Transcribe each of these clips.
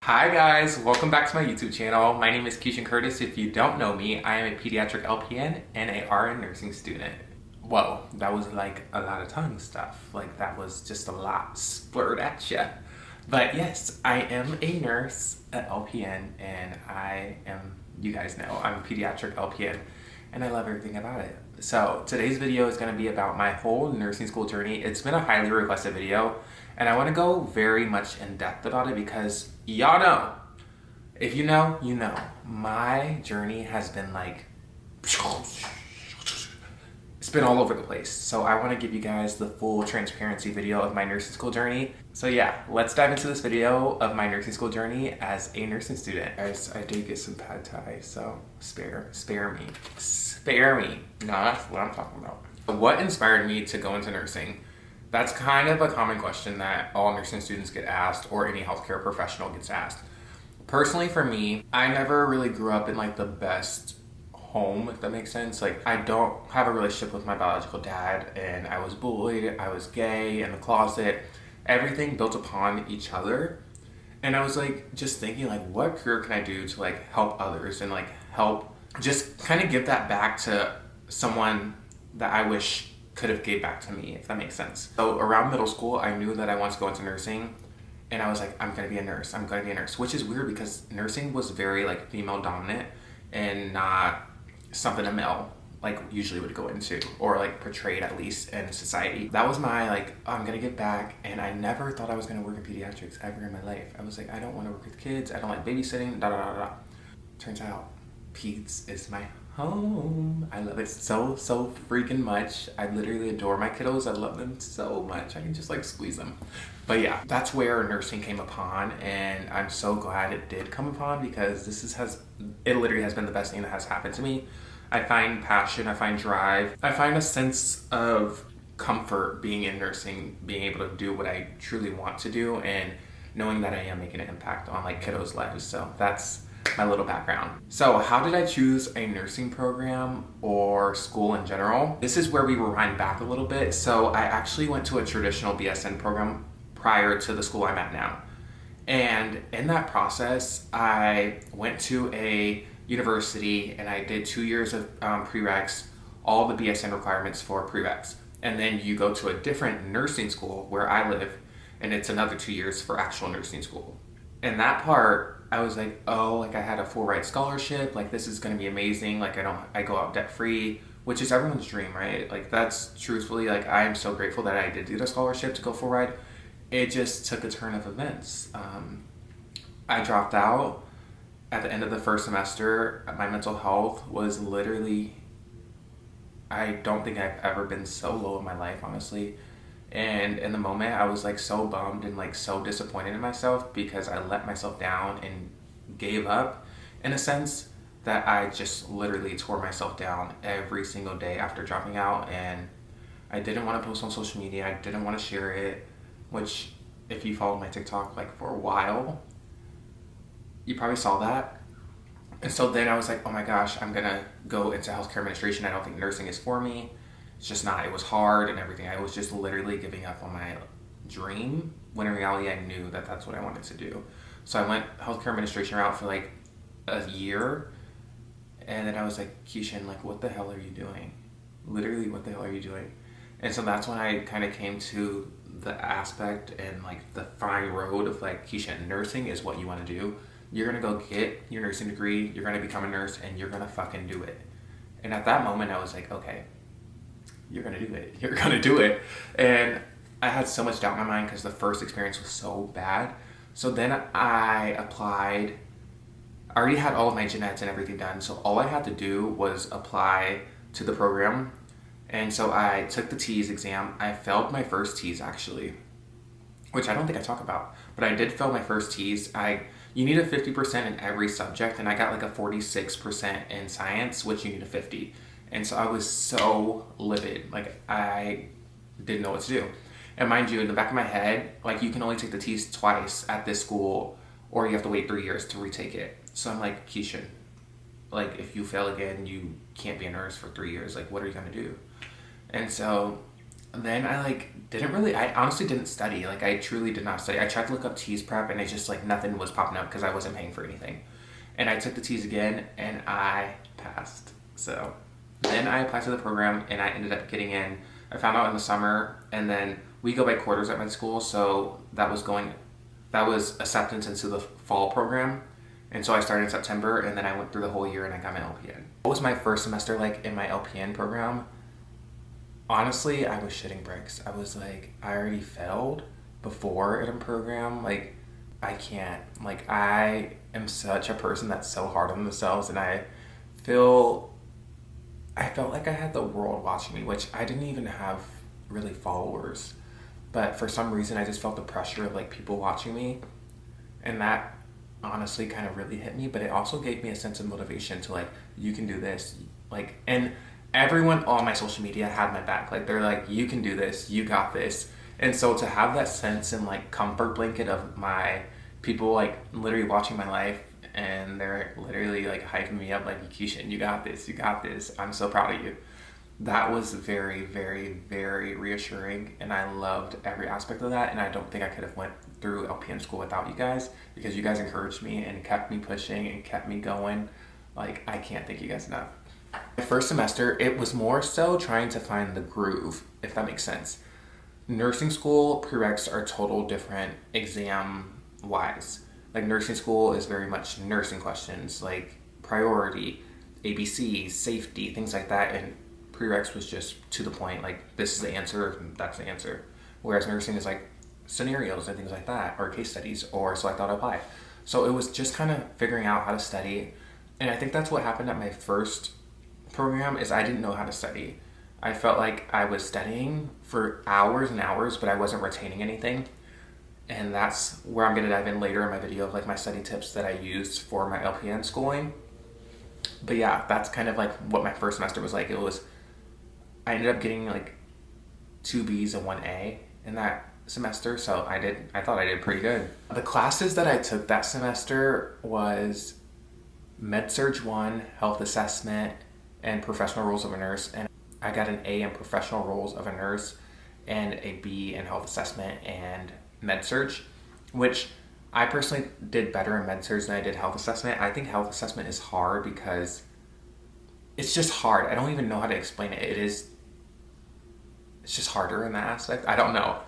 Hi guys, welcome back to my YouTube channel. My name is Keishan Curtis. If you don't know me, I am a pediatric LPN and a RN nursing student. Whoa, that was like a lot of tongue stuff. Like that was just a lot splurred at ya. But yes, I am a nurse at LPN and you guys know, I'm a pediatric LPN and I love everything about it. So today's video is going to be about my whole nursing school journey. It's been a highly requested video and I want to go very much in depth about it because y'all know, if you know, you know, my journey has been like, it's been all over the place. So I want to give you guys the full transparency video of my nursing school journey. So yeah, let's dive into this video of my nursing school journey as a nursing student. Guys, I did get some pad thai, so spare me. No, that's what I'm talking about. What inspired me to go into nursing? That's kind of a common question that all nursing students get asked or any healthcare professional gets asked. Personally for me, I never really grew up in like the best home, if that makes sense. Like I don't have a relationship with my biological dad and I was bullied, I was gay in the closet, everything built upon each other. And I was like just thinking like what career can I do to like help others and like help just kind of give that back to someone that I wish could have gave back to me, if that makes sense. So around middle school, I knew that I wanted to go into nursing and I was like, I'm gonna be a nurse, which is weird because nursing was very like female dominant and not something a male like usually would go into or like portrayed at least in society. That was my like, I'm gonna give back, and I never thought I was gonna work in pediatrics ever in my life. I was like, I don't want to work with kids, I don't like babysitting, da da da da. Turns out peds is my home. I love it so freaking much. I literally adore my kiddos. I love them so much. I can just like squeeze them. But yeah, that's where nursing came upon, and I'm so glad it did come upon because it literally has been the best thing that has happened to me. I find passion, I find drive, I find a sense of comfort being in nursing, being able to do what I truly want to do and knowing that I am making an impact on like kiddos' lives. So that's my little background. So how did I choose a nursing program or school in general? This is where we rewind back a little bit. So I actually went to a traditional BSN program prior to the school I'm at now. And in that process, I went to a university and I did 2 years of prereqs, all the BSN requirements for prereqs. And then you go to a different nursing school where I live, and it's another 2 years for actual nursing school. And that part, I was like, oh, like I had a full ride scholarship, like this is gonna be amazing, like I go out debt free, which is everyone's dream, right? Like that's truthfully, like I am so grateful that I did do the scholarship to go full ride. It just took a turn of events. I dropped out at the end of the first semester. My mental health was literally, I don't think I've ever been so low in my life, honestly. And in the moment, I was like so bummed and like so disappointed in myself because I let myself down and gave up in a sense that I just literally tore myself down every single day after dropping out. And I didn't want to post on social media. I didn't want to share it, which if you followed my TikTok like for a while, you probably saw that. And so then I was like, oh my gosh, I'm gonna go into healthcare administration. I don't think nursing is for me. It's just not. It was hard and everything. I was just literally giving up on my dream when in reality I knew that that's what I wanted to do. So I went healthcare administration route for like a year, and then I was like, Keishan, like what the hell are you doing? Literally, what the hell are you doing? And so that's when I kind of came to the aspect and like the fine road of like, Keishan, nursing is what you want to do. You're gonna go get your nursing degree, you're gonna become a nurse, and you're gonna fucking do it. And at that moment I was like, okay, you're gonna do it. You're gonna do it. And I had so much doubt in my mind because the first experience was so bad. So then I applied. I already had all of my gen eds and everything done. So all I had to do was apply to the program. And so I took the TEAS exam. I failed my first TEAS actually, which I don't think I talk about, but I did fail my first TEAS. You need a 50% in every subject, and I got like a 46% in science, which you need a 50. And so I was so livid. Like I didn't know what to do. And mind you, in the back of my head, like you can only take the TEAS twice at this school, or you have to wait 3 years to retake it. So I'm like, Keishan, like if you fail again, you can't be a nurse for 3 years. Like what are you gonna do? And so then I didn't really, I honestly didn't study. Like I truly did not study. I tried to look up TEAS prep and it's just like nothing was popping up because I wasn't paying for anything. And I took the TEAS again and I passed. So then I applied to the program and I ended up getting in. I found out in the summer, and then we go by quarters at my school, so that was acceptance into the fall program. And so I started in September, and then I went through the whole year and I got my LPN. What was my first semester like in my LPN program? Honestly, I was shitting bricks. I was like, I already failed before in a program. Like, I can't. Like, I am such a person that's so hard on themselves, and feel I felt like I had the world watching me, which I didn't even have really followers. But for some reason, I just felt the pressure of like people watching me. And that honestly kind of really hit me. But it also gave me a sense of motivation to like, you can do this. Like, and everyone on my social media had my back. Like, they're like, you can do this. You got this. And so to have that sense and like comfort blanket of my people like literally watching my life, and they're literally like hyping me up like, Keishan, you got this, you got this, I'm so proud of you. That was very, very, very reassuring, and I loved every aspect of that. And I don't think I could have went through LPN school without you guys, because you guys encouraged me and kept me pushing and kept me going. Like, I can't thank you guys enough. My first semester, it was more so trying to find the groove, if that makes sense. Nursing school prereqs are total different exam wise. Like, nursing school is very much nursing questions, like priority, ABCs, safety, things like that. And prereqs was just to the point, like, this is the answer, that's the answer. Whereas nursing is like scenarios and things like that, or case studies, or select auto apply. So it was just kind of figuring out how to study. And I think that's what happened at my first program, is I didn't know how to study. I felt like I was studying for hours and hours, but I wasn't retaining anything. And that's where I'm gonna dive in later in my video of like my study tips that I used for my LPN schooling. But yeah, that's kind of like what my first semester was like. I ended up getting like 2 B's and 1 A in that semester. So I thought I did pretty good. The classes that I took that semester was Med-Surg 1, Health Assessment, and Professional Roles of a Nurse. And I got an A in Professional Roles of a Nurse and a B in Health Assessment and Med-Surg, which I personally did better in Med-Surg than I did Health Assessment. I think Health Assessment is hard because it's just hard. I don't even know how to explain it. It's just harder in that aspect. I don't know.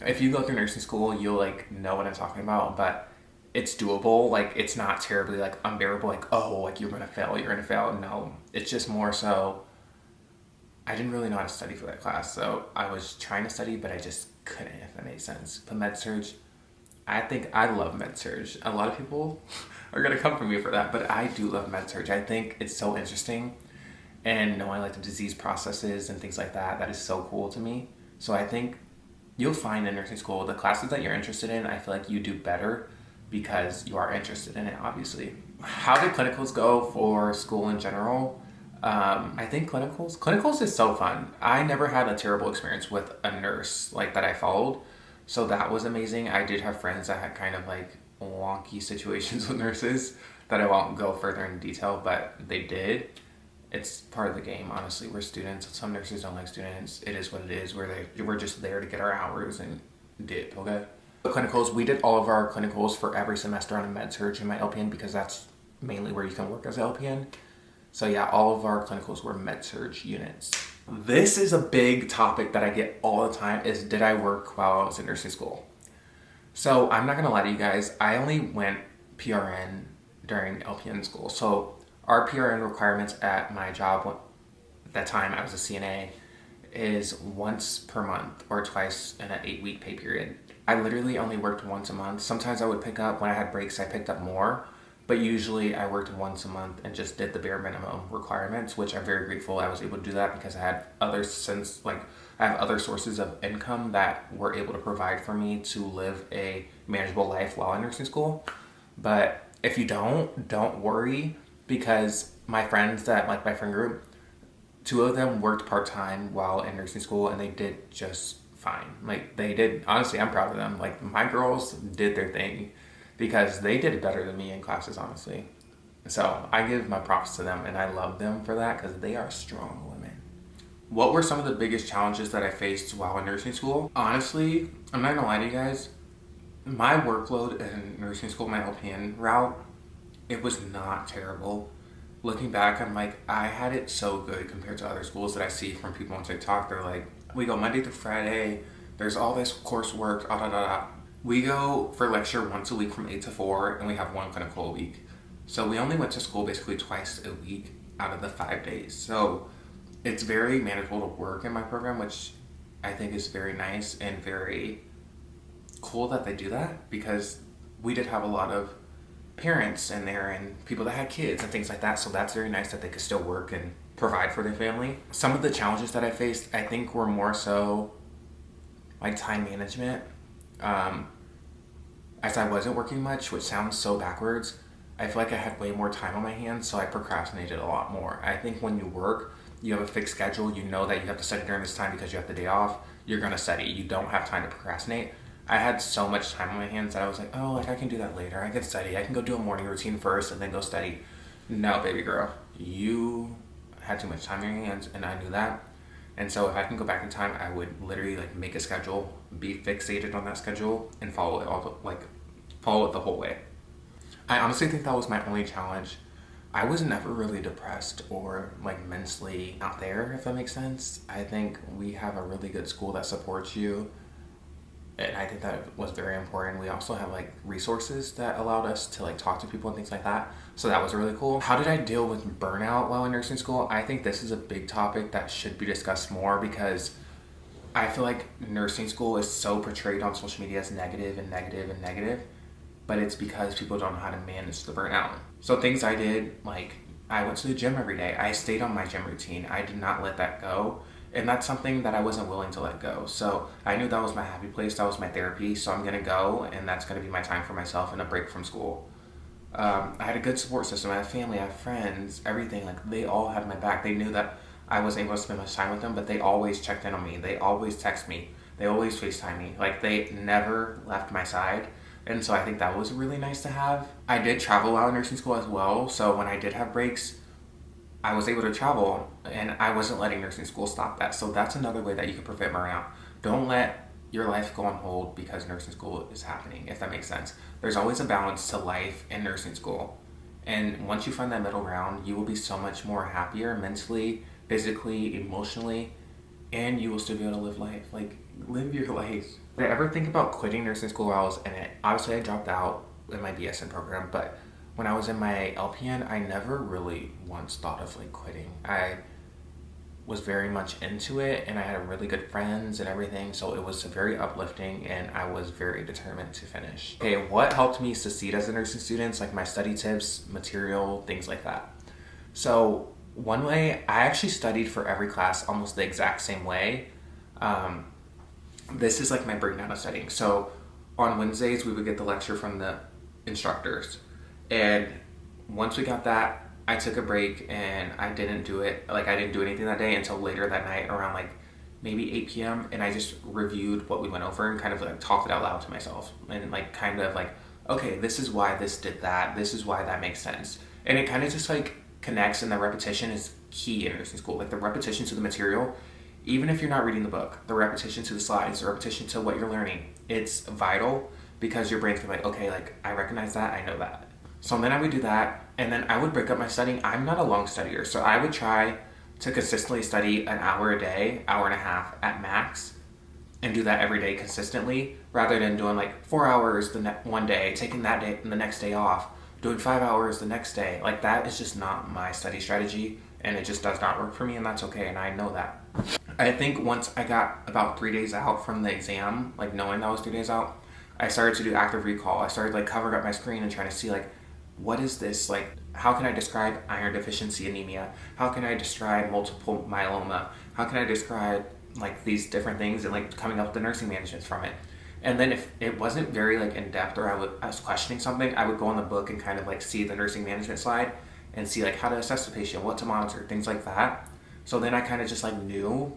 If you go through nursing school, you'll like know what I'm talking about, but it's doable. Like, it's not terribly like unbearable, like, oh, like you're gonna fail. No, it's just more so I didn't really know how to study for that class. So I was trying to study, but I just couldn't, if that made sense. But Med-Surg, I think I love Med-Surg. A lot of people are gonna come for me for that, but I do love Med-Surg. I think it's so interesting, and knowing like the disease processes and things like that, that is so cool to me. So I think you'll find in nursing school, the classes that you're interested in, I feel like you do better because you are interested in it, obviously. How did clinicals go for school in general? I think clinicals is so fun. I never had a terrible experience with a nurse like that I followed, so that was amazing. I did have friends that had kind of like wonky situations with nurses that I won't go further in detail, but they did. It's part of the game, honestly. We're students. Some nurses don't like students. It is what it is. We're just there to get our hours and dip, okay? The clinicals, we did all of our clinicals for every semester on a Med-Surg in my LPN, because that's mainly where you can work as an LPN. So yeah, all of our clinicals were Med-Surg units. This is a big topic that I get all the time, is did I work while I was in nursing school? So I'm not gonna lie to you guys, I only went PRN during LPN school. So our PRN requirements at my job at that time, I was a CNA, is once per month or twice in an 8-week pay period. I literally only worked once a month. Sometimes I would pick up, when I had breaks, I picked up more. But usually I worked once a month and just did the bare minimum requirements, which I'm very grateful I was able to do that, because I had I have other sources of income that were able to provide for me to live a manageable life while in nursing school. But if you don't worry, because my friends that, like my friend group, 2 of them worked part-time while in nursing school and they did just fine. Like, they did, honestly, I'm proud of them. Like, my girls did their thing, because they did better than me in classes, honestly. So I give my props to them, and I love them for that, because they are strong women. What were some of the biggest challenges that I faced while in nursing school? Honestly, I'm not gonna lie to you guys, my workload in nursing school, my LPN route, it was not terrible. Looking back, I'm like, I had it so good compared to other schools that I see from people on TikTok. They're like, we go Monday through Friday, there's all this coursework, da da da da. We go for lecture once a week from 8 to 4, and we have one clinical a week. So we only went to school basically twice a week out of the 5 days. So it's very manageable to work in my program, which I think is very nice and very cool that they do that, because we did have a lot of parents in there and people that had kids and things like that. So that's very nice that they could still work and provide for their family. Some of the challenges that I faced, I think, were more so like time management. As I wasn't working much, which sounds so backwards, I feel like I had way more time on my hands, so I procrastinated a lot more. I think when you work, you have a fixed schedule, you know that you have to study during this time because you have the day off, you're gonna study. You don't have time to procrastinate. I had so much time on my hands that I was like, oh, like I can do that later. I can study. I can go do a morning routine first and then go study. No, baby girl, you had too much time on your hands, and I knew that. And so if I can go back in time, I would literally like make a schedule, be fixated on that schedule, and follow it follow it the whole way. I honestly think that was my only challenge. I was never really depressed or like mentally out there, if that makes sense. I think we have a really good school that supports you, and I think that was very important. We also have like resources that allowed us to like talk to people and things like that. So that was really cool. How did I deal with burnout while in nursing school? I think this is a big topic that should be discussed more, because I feel like nursing school is so portrayed on social media as negative and negative and negative, but it's because people don't know how to manage the burnout. So things I did, like I went to the gym every day. I stayed on my gym routine. I did not let that go. And that's something that I wasn't willing to let go. So I knew that was my happy place, that was my therapy. So I'm gonna go, and that's gonna be my time for myself and a break from school. I had a good support system. I have family, I have friends, everything. Like they all had my back. They knew that I wasn't able to spend much time with them, but they always checked in on me. They always text me. They always FaceTime me. Like they never left my side. And so I think that was really nice to have. I did travel while in nursing school as well. So when I did have breaks, I was able to travel, and I wasn't letting nursing school stop that. So that's another way that you can prevent burnout. Don't let your life go on hold because nursing school is happening, if that makes sense. There's always a balance to life in nursing school. And once you find that middle ground, you will be so much more happier mentally, physically, emotionally, and you will still be able to live life. Like, live your life. Did I ever think about quitting nursing school while I was in it? Obviously, I dropped out in my BSN program, but when I was in my LPN, I never really once thought of like quitting. I was very much into it, and I had really good friends and everything, so it was very uplifting, and I was very determined to finish. Okay, what helped me succeed as a nursing student? Like my study tips, material, things like that. So one way, I actually studied for every class almost the exact same way. This is like my breakdown of studying. So on Wednesdays, we would get the lecture from the instructors. And once we got that, I took a break and I didn't do it. Like I didn't do anything that day until later that night around like maybe 8 p.m. And I just reviewed what we went over and kind of like talked it out loud to myself. And like kind of like, okay, this is why this did that. This is why that makes sense. And it kind of just like connects, and the repetition is key in nursing school. Like the repetition to the material, even if you're not reading the book, the repetition to the slides, the repetition to what you're learning, it's vital, because your brain's gonna be like, okay, like I recognize that, I know that. So then I would do that, and then I would break up my studying. I'm not a long studier, so I would try to consistently study an hour a day, hour and a half at max, and do that every day consistently, rather than doing like 4 hours one day, taking that day and the next day off, doing 5 hours the next day. Like that is just not my study strategy, and it just does not work for me, and that's okay, and I know that. I think once I got about 3 days out from the exam, like knowing that I was 3 days out, I started to do active recall. I started like covering up my screen and trying to see like, what is this? Like, how can I describe iron deficiency anemia? How can I describe multiple myeloma? How can I describe like these different things, and like coming up with the nursing management from it? And then if it wasn't very like in depth, or I was questioning something, I would go on the book and kind of like see the nursing management slide and see like how to assess the patient, what to monitor, things like that. So then I kind of just like knew,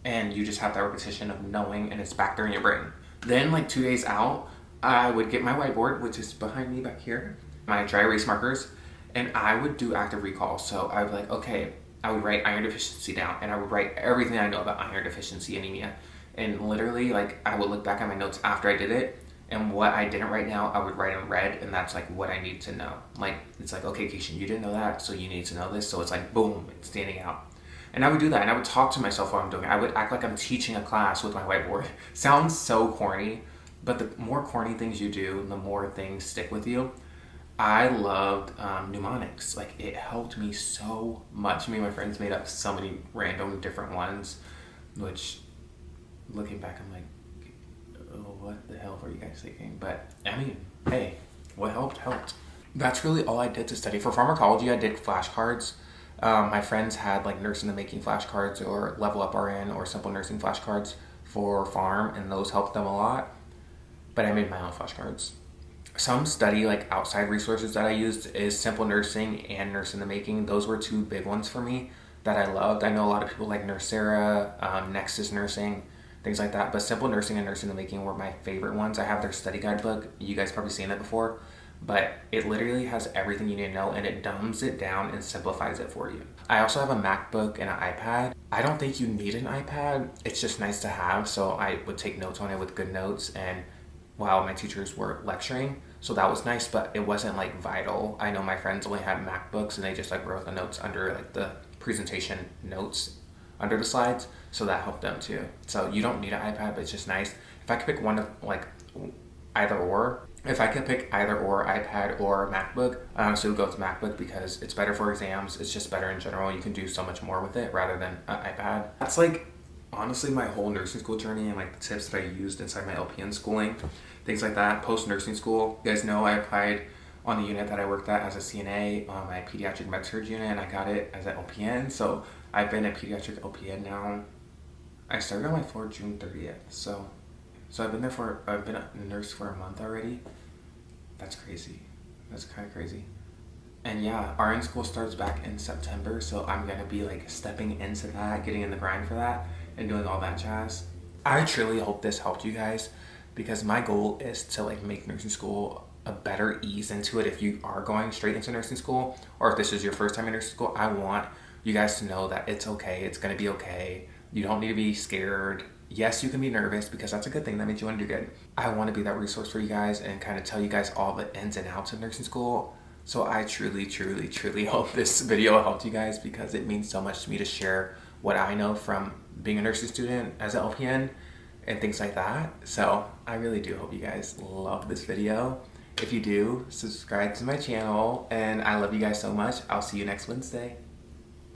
and you just have that repetition of knowing, and it's back there in your brain. Then like 2 days out, I would get my whiteboard, which is behind me back here, my dry erase markers, and I would do active recall. So I would be like, okay, I would write iron deficiency down, and I would write everything I know about iron deficiency anemia. And literally, like, I would look back at my notes after I did it, and what I didn't write down, I would write in red, and that's like what I need to know. Like, it's like, okay, Keishan, you didn't know that, so you need to know this. So it's like, boom, it's standing out. And I would do that, and I would talk to myself while I'm doing it. I would act like I'm teaching a class with my whiteboard. Sounds so corny, but the more corny things you do, the more things stick with you. I loved mnemonics. Like, it helped me so much. Me and my friends made up so many random different ones, which, looking back, I'm like, oh, what the hell were you guys thinking? But, I mean, hey, what helped. That's really all I did to study. For pharmacology, I did flashcards. My friends had like Nurse in the Making flashcards or Level Up RN or Simple Nursing flashcards for pharm, and those helped them a lot. But I made my own flashcards. Some study like outside resources that I used is Simple Nursing and Nurse in the Making. Those were two big ones for me that I loved. I know a lot of people like Nursera, Nexus Nursing, things like that. But Simple Nursing and Nurse in the Making were my favorite ones. I have their study guide book. You guys probably seen it before. But it literally has everything you need to know, and it dumbs it down and simplifies it for you. I also have a MacBook and an iPad. I don't think you need an iPad. It's just nice to have, so I would take notes on it with GoodNotes and while my teachers were lecturing. So that was nice, but it wasn't like vital. I know my friends only had MacBooks and they just like wrote the notes under like the presentation notes under the slides. So that helped them too. So you don't need an iPad, but it's just nice. If I could pick one of like either or, if I could pick either or iPad or MacBook, I honestly would go with MacBook because it's better for exams. It's just better in general. You can do so much more with it rather than an iPad. That's like honestly my whole nursing school journey and like the tips that I used inside my LPN schooling, things like that. Post nursing school, you guys know I applied on the unit that I worked at as a CNA on my pediatric med-surg unit, and I got it as an LPN. So I've been a pediatric LPN now. I started on my floor June 30th. So I've been a nurse for a month already. That's crazy. That's kind of crazy. And yeah, RN school starts back in September, so I'm gonna be like stepping into that, getting in the grind for that, and doing all that jazz. I truly hope this helped you guys, because my goal is to like make nursing school a better ease into it. If you are going straight into nursing school, or if this is your first time in nursing school, I want you guys to know that it's okay. It's gonna be okay. You don't need to be scared. Yes, you can be nervous because that's a good thing. That means you want to do good. I want to be that resource for you guys and kind of tell you guys all the ins and outs of nursing school. So I truly hope this video helped you guys, because it means so much to me to share what I know from being a nursing student as an LPN and things like that. So I really do hope you guys love this video. If you do, subscribe to my channel, and I love you guys so much. I'll see you next Wednesday.